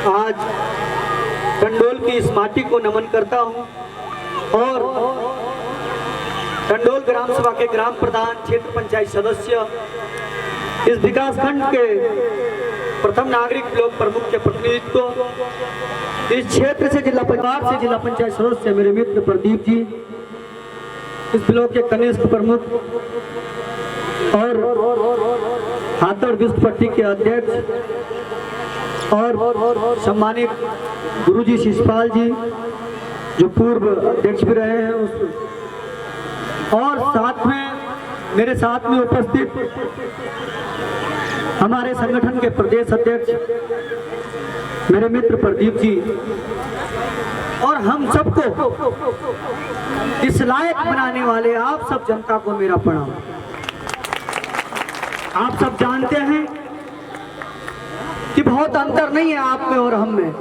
आज टंडोल की इस माटी को नमन करता हूं और टंडोल ग्राम सभा के ग्राम प्रधान, क्षेत्र पंचायत सदस्य, इस विकास खंड के प्रथम नागरिक ब्लॉक प्रमुख के प्रतिनिधित्व, इस क्षेत्र से जिला पंचायत सदस्य मेरे मित्र प्रदीप जी, इस ब्लॉक के कनिष्ठ प्रमुख और हाथड़ विश्वपट्टी के अध्यक्ष और सम्मानित गुरुजी शिषपाल जी जो पूर्व अध्यक्ष भी रहे हैं और साथ में मेरे साथ में उपस्थित हमारे संगठन के प्रदेश अध्यक्ष मेरे मित्र प्रदीप जी और हम सबको इस लायक बनाने वाले आप सब जनता को मेरा प्रणाम। आप सब जानते हैं कि बहुत अंतर नहीं है आप में और हम में।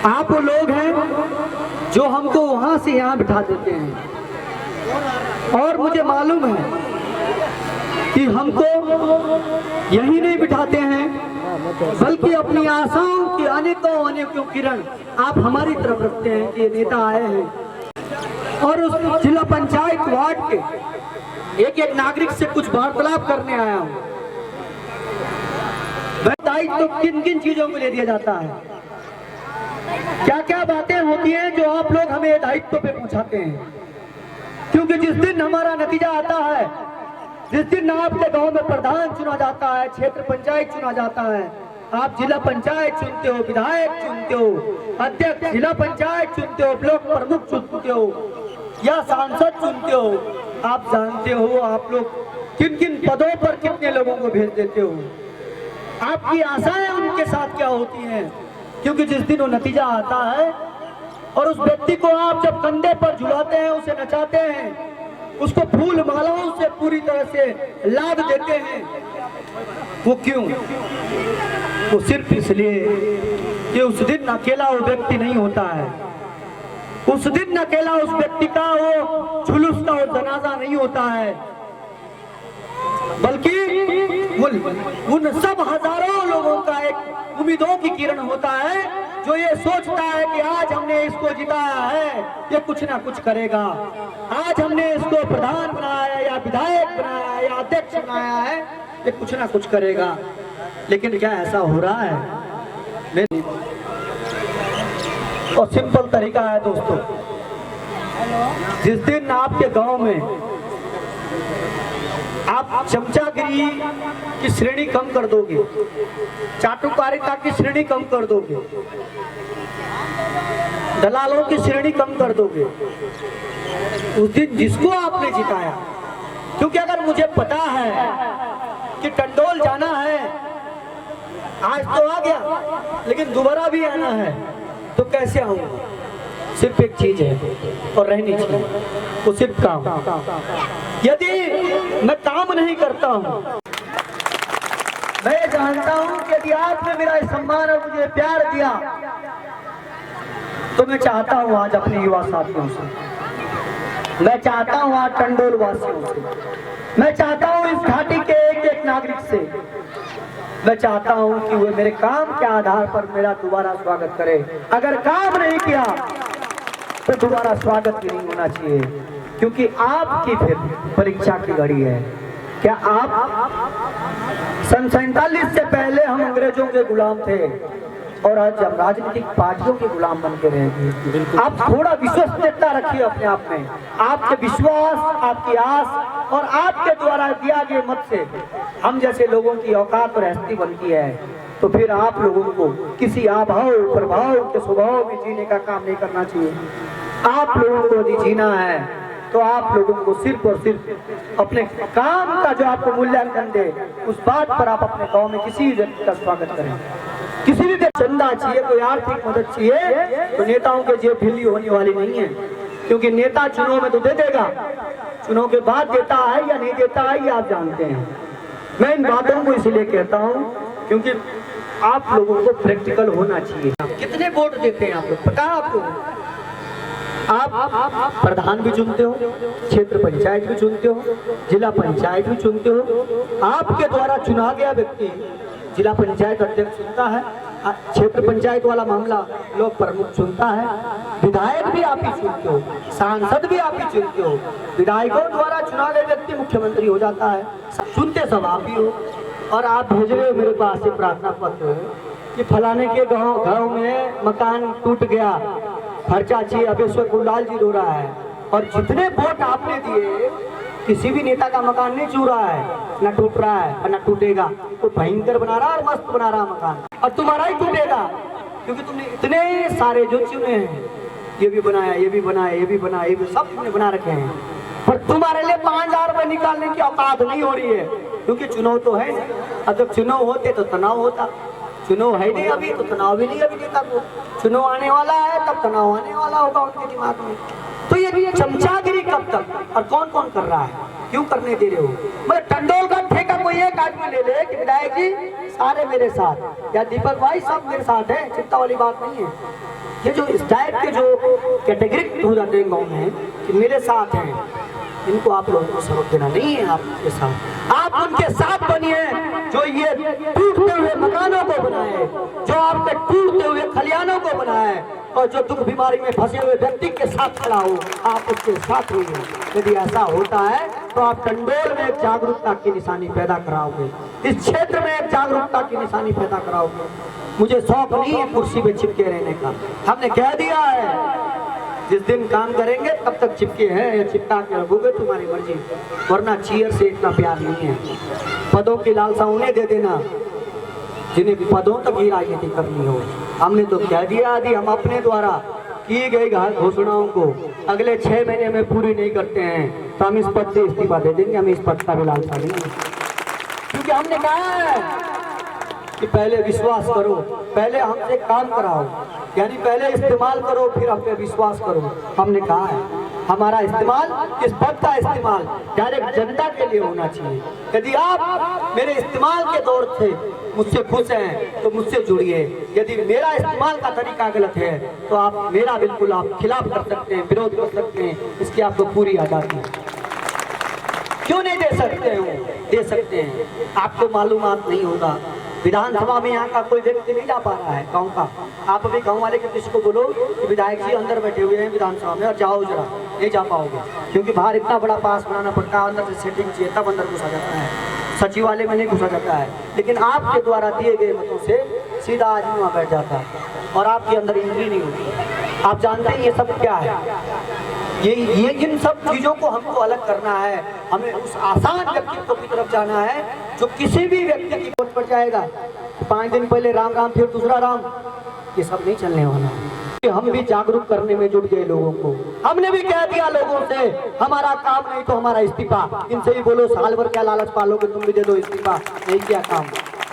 आप वो लोग हैं जो हमको वहां से यहाँ बिठा देते हैं और मुझे मालूम है कि हमको यही नहीं बिठाते हैं बल्कि अपनी आशाओं की अनेकों किरण आप हमारी तरफ रखते हैं कि ये नेता आए हैं और उस जिला पंचायत वार्ड के एक नागरिक से कुछ वार्तालाप करने आया हूं। दायित्व तो किन किन चीजों को ले दिया जाता है, क्या क्या बातें होती हैं जो आप लोग हमें दायित्व पे पहुंचाते हैं, क्योंकि जिस दिन हमारा नतीजा आता है, जिस दिन आपके गांव में प्रधान चुना जाता है, क्षेत्र पंचायत चुना जाता है, आप जिला पंचायत चुनते हो, विधायक चुनते हो, अध्यक्ष जिला पंचायत चुनते हो, ब्लॉक प्रमुख चुनते हो या सांसद चुनते हो, आप जानते हो आप लोग किन किन पदों पर कितने लोगों को भेज देते हो, आपकी आशाएं उनके साथ क्या होती हैं, क्योंकि जिस दिन वो नतीजा आता है और उस व्यक्ति को आप जब कंधे पर झुलाते हैं, उसे नचाते हैं, उसको फूल मालाओं से पूरी तरह से लाद देते हैं, वो क्यों? वो सिर्फ इसलिए कि उस दिन अकेला वो व्यक्ति नहीं होता है, उस दिन अकेला उस व्यक्ति का वो जुलूस का वो जनाजा नहीं होता है, बल्कि उन सब हजारों लोगों का एक उम्मीदों की किरण होता है जो ये सोचता है कि आज हमने इसको जिताया है, ये कुछ ना कुछ करेगा, आज हमने इसको प्रधान बनाया या विधायक बनाया या अध्यक्ष बनाया है, ये कुछ ना कुछ करेगा। लेकिन क्या ऐसा हो रहा है? नहीं। और सिंपल तरीका है दोस्तों, जिस दिन आपके गांव में आप चमचागिरी की श्रेणी कम कर दोगे, चाटुकारिता की श्रेणी कम कर दोगे, दलालों की श्रेणी कम कर दोगे, उस दिन जिसको आपने जिताया, क्योंकि अगर मुझे पता है कि टंडोल जाना है, आज तो आ गया लेकिन दोबारा भी आना है, तो कैसे आऊंगा? सिर्फ एक चीज है और रहनी चाहिए, वो सिर्फ काम। यदि मैं काम नहीं करता हूं, मैं जानता हूं कि यदि आपने मेरा सम्मान और मुझे प्यार दिया, तो मैं चाहता हूं आज अपने युवा साथियों से, मैं चाहता हूं आज टंडोल वासियों से, मैं चाहता हूं इस घाटी के एक नागरिक से, मैं चाहता हूं कि वे मेरे काम के आधार पर मेरा दोबारा स्वागत करे। अगर काम नहीं किया तो दोबारा स्वागत भी नहीं होना चाहिए, क्योंकि आपकी फिर परीक्षा की घड़ी है। क्या आप सन 47 से पहले हम अंग्रेजों के गुलाम थे और आज हम राजनीतिक पार्टियों के गुलाम बन के रहेंगे? आप थोड़ा विश्वसनीयता रखिए अपने आप में, आपके विश्वास, आपकी आस और आपके द्वारा दिया गए मत से हम जैसे लोगों की औकात और हस्ती बनती है, तो फिर आप लोगों को किसी आभाव प्रभाव के स्वभाव में जीने का काम नहीं करना चाहिए। आप लोगों को यदि जीना है तो आप लोगों को सिर्फ और सिर्फ अपने काम का जो आपको मूल्यांकन दे, उस बात पर आप अपने गांव में किसी भी व्यक्ति का स्वागत करें। किसी भी चंदा चाहिए, कोई आर्थिक मदद चाहिए, तो नेताओं के जेब ढीली होने वाली नहीं है, क्योंकि नेता चुनाव में तो दे देगा, चुनाव के बाद देता है या नहीं देता है ये आप जानते हैं। मैं इन बातों को इसलिए कहता हूँ क्योंकि आप लोगों को प्रैक्टिकल होना चाहिए। कितने वोट देते हैं आप लोग, पता है आपको? आप प्रधान भी चुनते हो, क्षेत्र पंचायत भी चुनते हो, जिला पंचायत भी चुनते हो, आपके द्वारा चुना गया व्यक्ति जिला पंचायत अध्यक्ष चुनता है, क्षेत्र पंचायत वाला मामला लोक प्रमुख चुनता है, विधायक भी आप ही चुनते हो, सांसद भी आप ही चुनते हो, विधायकों द्वारा चुना गया व्यक्ति मुख्यमंत्री हो जाता है, चुनते सब आप ही हो। और आप भेज रहे हो मेरे पास एक प्रार्थना पत्र कि फलाने के गाँव में मकान टूट गया, खर्चा चाहिए, अबेश्वर गुलदाल जी रो रहा है। और जितने वोट आपने दिए किसी भी नेता का मकान नहीं छू रहा है, ना टूट रहा है और ना टूटेगा। तो भयंकर बना रहा और मस्त बना रहा मकान, और तुम्हारा ही टूटेगा क्योंकि तुमने इतने सारे जो चुने हैं, ये भी बनाया, ये भी बनाया, ये भी बनाया, ये भी सब तुमने बना रखे हैं, पर तुम्हारे लिए 5000 रुपए निकालने की औकात नहीं हो रही है क्योंकि चुनाव तो है नहीं। अब जब चुनाव होते तो तनाव होता, चुनाव है नहीं अभी तो तनाव भी नहीं अभी नेता को। चुनाव आने वाला है तब तनाव आने वाला होगा उनके दिमाग में। तो ये चमचागिरी कब तक और कौन कौन कर रहा है, क्यों करने दे रहे हो? मतलब टंडोल का ठेका कोई एक आदमी ले ले कि विधायक जी सारे मेरे साथ, या दीपक भाई सब मेरे साथ है, चिंता वाली बात नहीं है। ये जो इस टाइप के जो कैटेगरी हो जाते हैं गाँव में कि मेरे साथ हैं, इनको आप लोगों को सबक देना नहीं है। आपके साथ आप उनके साथ बनिए जो ये टूटते हुए मकानों को बनाए, जो आपके टूटते हुए खलियानों को बनाए, और जो दुख बीमारी में फंसे हुए व्यक्ति के साथ खड़ा हो, आप उसके साथ रहिए। यदि ऐसा होता है तो आप टंडोल में एक जागरूकता की निशानी पैदा कराओगे, इस क्षेत्र में एक जागरूकता की निशानी पैदा कराओगे। मुझे शौक नहीं है कुर्सी पे चिपके रहने का, हमने कह दिया है जिस दिन काम करेंगे तब तक चिपके हैं या चिपका के रखोगे तुम्हारी मर्जी, वरना चेयर से इतना प्यार नहीं है। पदों की लालसा उन्हें दे देना जिन्हें पदों तक ही राजनीति करनी हो। हमने तो कह दिया यदि हम अपने द्वारा की गई घोषणाओं को अगले 6 महीने में पूरी नहीं करते हैं तो हम इस पद से इस्तीफा दे देंगे, हम इस पद का भी लालसा नहीं है। क्योंकि हमने कहा है कि पहले विश्वास करो, पहले हमसे काम कराओ, यानी पहले इस्तेमाल करो फिर हम पे विश्वास करो। हमने कहा है हमारा इस्तेमाल, इस पद का इस्तेमाल डायरेक्ट जनता के लिए होना चाहिए। यदि आप मेरे इस्तेमाल के दौर से मुझसे खुश हैं तो मुझसे जुड़िए, यदि मेरा इस्तेमाल का तरीका गलत है तो आप मेरा बिल्कुल आप खिलाफ कर सकते हैं, विरोध कर सकते हैं, इसकी आपको पूरी आज़ादी है। क्यों नहीं दे सकते हो? दे सकते हैं। आपको मालूमात नहीं होगा, विधानसभा में यहाँ का कोई व्यक्ति नहीं जा पा रहा है गांव का। आप अभी गांव वाले के किसी को बोलो कि विधायक जी अंदर बैठे हुए हैं विधानसभा में और जाओ जरा, नहीं जा पाओगे क्योंकि बाहर इतना बड़ा पास बनाना पड़ता है, अंदर से सेटिंग चाहिए तब अंदर घुसा जाता है, सचिवालय में नहीं घुसा जाता है। लेकिन आपके द्वारा दिए गए मतों से सीधा आदमी वहाँ बैठ जाता है और आपके अंदर एंट्री नहीं होती। आप जानते हैं ये सब क्या है? ये इन सब चीजों को हमको अलग करना है। हमें उस आसान व्यक्तित्व की तरफ जाना है जो किसी भी व्यक्ति की वोट पर जाएगा। 5 दिन पहले राम राम फिर दूसरा राम, ये सब नहीं चलने वाला है। हम भी जागरूक करने में जुट गए लोगों को। हमने भी कह दिया लोगों से हमारा काम नहीं तो हमारा इस्तीफा। इनसे भी बोलो साल भर क्या लालच पालोगे, तुम भी दे दो इस्तीफा, नहीं किया काम,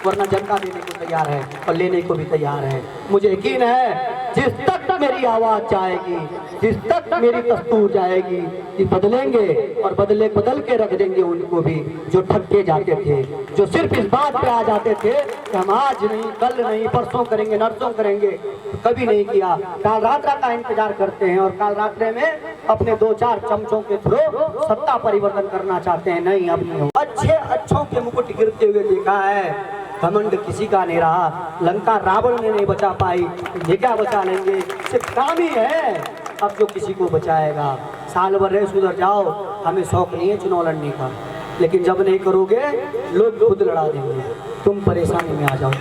वरना जनता देने को तैयार है और लेने को भी तैयार है। मुझे यकीन है जिस तक मेरी आवाज जाएगी, जिस तक मेरी दस्तूर जाएगी, ये बदलेंगे और बदल के रख देंगे उनको भी जो ठगे जाते थे, जो सिर्फ इस बात पे आ जाते थे कि हम आज नहीं, कल नहीं, परसों करेंगे, नरसों करेंगे, कभी नहीं किया। काल रात्रि का इंतजार करते हैं और काल रात्रि में अपने 2-4 चमचों के थ्रू सत्ता परिवर्तन करना चाहते हैं। नहीं, अब नहीं हो। अच्छों के मुकुट गिरते हुए देखा है, घमंड किसी का नहीं रहा। लंका रावण ने नहीं बचा पाई, ये क्या बचा लेंगे? सिर्फ काम ही है अब जो किसी को बचाएगा। साल भर रहे सुधर जाओ, हमें शौक नहीं है चुनाव लड़ने का, लेकिन जब नहीं करोगे लोग खुद लड़ा देंगे, तुम परेशानी में आ जाओ।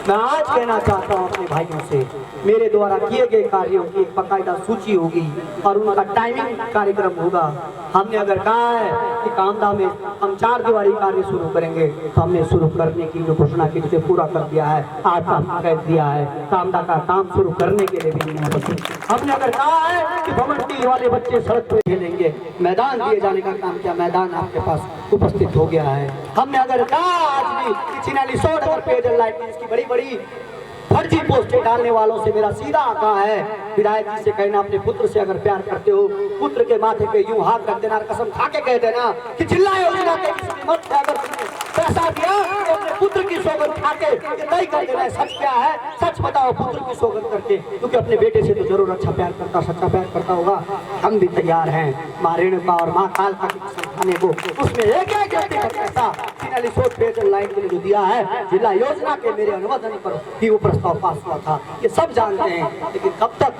मैं आज कहना चाहता हूँ अपने भाइयों से, मेरे द्वारा किए गए कार्यों की एक बाकायदा सूची होगी और उनका टाइमिंग कार्यक्रम होगा। हमने अगर कहा है कि कामदा में हम 4 दीवारी कार्य शुरू करेंगे तो हमने शुरू करने की जो घोषणा की उसे पूरा कर दिया है, आज काम कर दिया है। कामदा का काम शुरू करने के लिए भी नहीं। हमने अगर कहा है कि भमंडी वाले बच्चे सड़क पर खेलेंगे, मैदान दिए जाने का काम किया, मैदान आपके पास उपस्थित हो गया है। हमने अगर कहा आज भी चिनाली 100 नंबर पेयजल लाइट इसकी बड़ी फर्जी पोस्टें डालने वालों से मेरा सीधा कहा है, विधायक जी से कहना अपने पुत्र से अगर प्यार करते हो, पुत्र के माथे पे यूं हाथ रख देना, कसम खा के कह देना कि चिल्लाए मेरी मत थे। अगर पैसा दिया तो अपने पुत्र की सौगंध खाके ये तय कर देना है सच क्या है। सच बताओ पुत्र की सौगंध करके, क्योंकि अपने बेटे से तो जरूर अच्छा प्यार करता, सच्चा प्यार करता होगा। हम भी तैयार हैं माँ रेणुका और माँ कालका की कसम खाने को। उसमें एक एक व्यक्तिगत पैसा सोच पेयजल लाइन के लिए जो दिया है, जिला योजना के मेरे अनुमोदन पर ही वो प्रस्ताव पास हुआ था। ये सब जानते हैं, लेकिन कब तक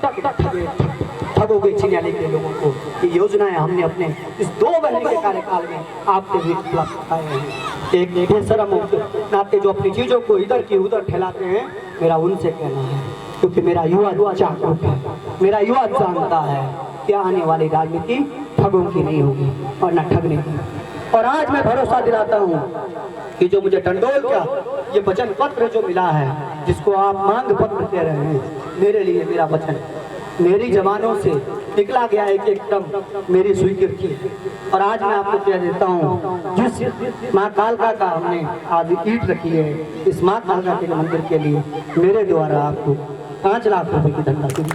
ठगोगे चिन्याली के लोगों को। ये योजनाएं हमने अपने इस 2 महीने के कार्यकाल में आपके बीच उपलब्ध कराए हैं। एक बेशरम नाते जो अपनी चीजों को इधर की उधर ठहराते हैं, मेरा उनसे कहना है, क्योंकि मेरा युवा जागरूक है, मेरा युवा जानता है कि आने वाली राजनीति ठगों की नहीं होगी और न ठगने की। और आज मैं भरोसा दिलाता हूँ कि जो मुझे टंडोल का ये वचन पत्र जो मिला है, जिसको आप मांग पत्र कह रहे हैं, मेरे लिए मेरा वचन मेरी जवानों से निकला गया है कि एकदम मेरी स्वीकृति है। और आज मैं आपको कह देता हूँ, जिस माँ कालका का हमने आज ईंट रखी है, इस माँ कालका के मंदिर के लिए मेरे द्वारा आपको 5 लाख रुपए की धनराशि दी।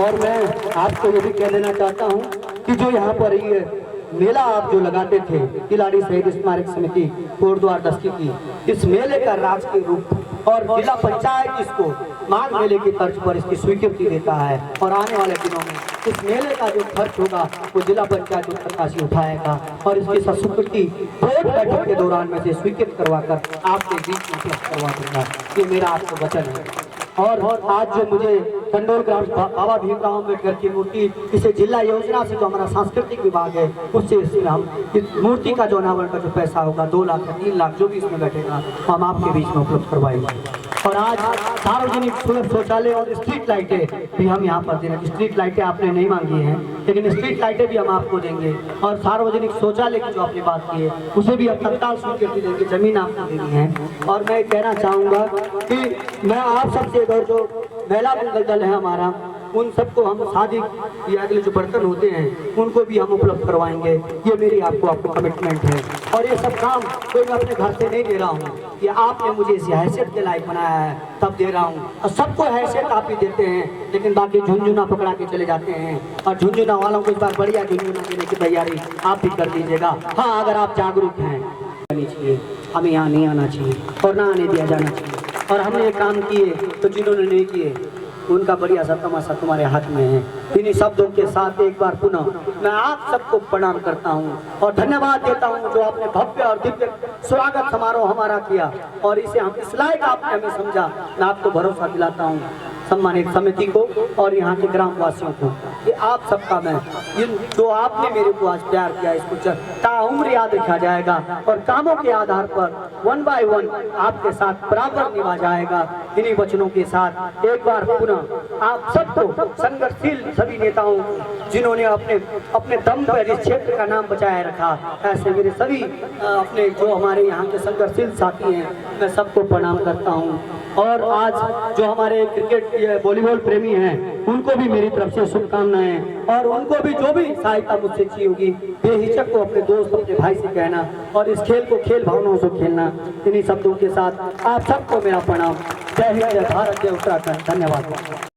और मैं आपको ये भी कह देना चाहता हूँ कि जो यहाँ पर ये मेला आप जो लगाते थे, खिलाड़ी शहीद स्मारक समिति कोटद्वार 10 की, इस मेले का राजकीय रूप और जिला पंचायत इसको माघ मेले की तर्ज पर इसकी स्वीकृति देता है। और आने वाले दिनों में इस मेले का जो खर्च होगा वो जिला पंचायत उत्तरकाशी उठाएगा और इसकी स्वीकृति बोर्ड बैठक के दौरान में से स्वीकृत करवाकर आपके बीच में उपलब्ध करवा दूंगा। ये मेरा आपको वचन है। और आज जो मुझे टंडोल ग्राम बाबा भीमराव अम्बेडकर की मूर्ति, इसे जिला योजना से जो हमारा सांस्कृतिक विभाग है उससे इसमें हम इस मूर्ति का जो अनावरण का जो पैसा होगा 2 लाख या 3 लाख जो भी इसमें बैठेगा हम आपके बीच में उपलब्ध करवाएंगे। और आज सार्वजनिक सुलभ शौचालय और स्ट्रीट लाइटें भी हम यहाँ पर देंगे। स्ट्रीट लाइटें आपने नहीं मांगी हैं, लेकिन स्ट्रीट लाइटें भी हम आपको देंगे। और सार्वजनिक शौचालय की जो आपने बात की है उसे भी हम तत्काल स्वीकृति देंगे, जमीन आपको देनी है। और मैं कहना चाहूँगा कि मैं आप सबसे इधर जो महिला मंगल दल है हमारा, उन सबको हम शादी या अगले जो बर्तन होते हैं उनको भी हम उपलब्ध करवाएंगे। ये मेरी आपको कमिटमेंट है। और ये सब काम कोई मैं अपने घर से नहीं दे रहा हूँ, ये आपने मुझे इस हैसियत के लायक बनाया है तब दे रहा हूँ। और सबको हैसियत आप ही देते हैं, लेकिन बाकी झुंझुना पकड़ा के चले जाते हैं। और झुंझुना वालों को इस बार बढ़िया झुंझुना देने की तैयारी आप भी कर दीजिएगा। हाँ, अगर आप जागरूक हैं, हमें यहाँ नहीं आना चाहिए और ना आने दिया जाना चाहिए। और हमने ये काम किए तो जिन्होंने नहीं किए उनका बढ़िया सा तमाशा तुम्हारे हाथ में है। इन्हीं शब्दों के साथ एक बार पुनः मैं आप सबको प्रणाम करता हूं और धन्यवाद देता हूं जो आपने भव्य और दिव्य स्वागत समारोह हमारा किया और इसे हम इस लायक आपने हमें समझा। मैं आपको भरोसा दिलाता हूं, सम्मानित समिति को और यहाँ के ग्राम वासियों को, कि आप सबका मैं जो आपने मेरे को आज प्यार किया इसको ताउम्र याद रखा जाएगा और कामों के आधार पर 1 बाय 1 आपके साथ बराबर निभा जाएगा। इन्हीं वचनों के साथ एक बार पुनः आप सबको संघर्षशील सभी नेताओं जिन्होंने अपने दम पर इस क्षेत्र का नाम बचाए रखा, ऐसे मेरे सभी अपने जो हमारे यहाँ के संघर्षशील साथी हैं, मैं सबको प्रणाम करता हूँ। और आज जो हमारे क्रिकेट वॉलीबॉल प्रेमी हैं उनको भी मेरी तरफ से शुभकामनाएं। और उनको भी जो भी सहायता मुझसे चाहिए होगी बेहिचक को अपने दोस्त अपने भाई से कहना और इस खेल को खेल भावनाओं से खेलना। इन्हीं शब्दों के साथ आप सबको मेरा प्रणाम। जय हिंद, जय भारत, जय उत्तराखंड। धन्यवाद।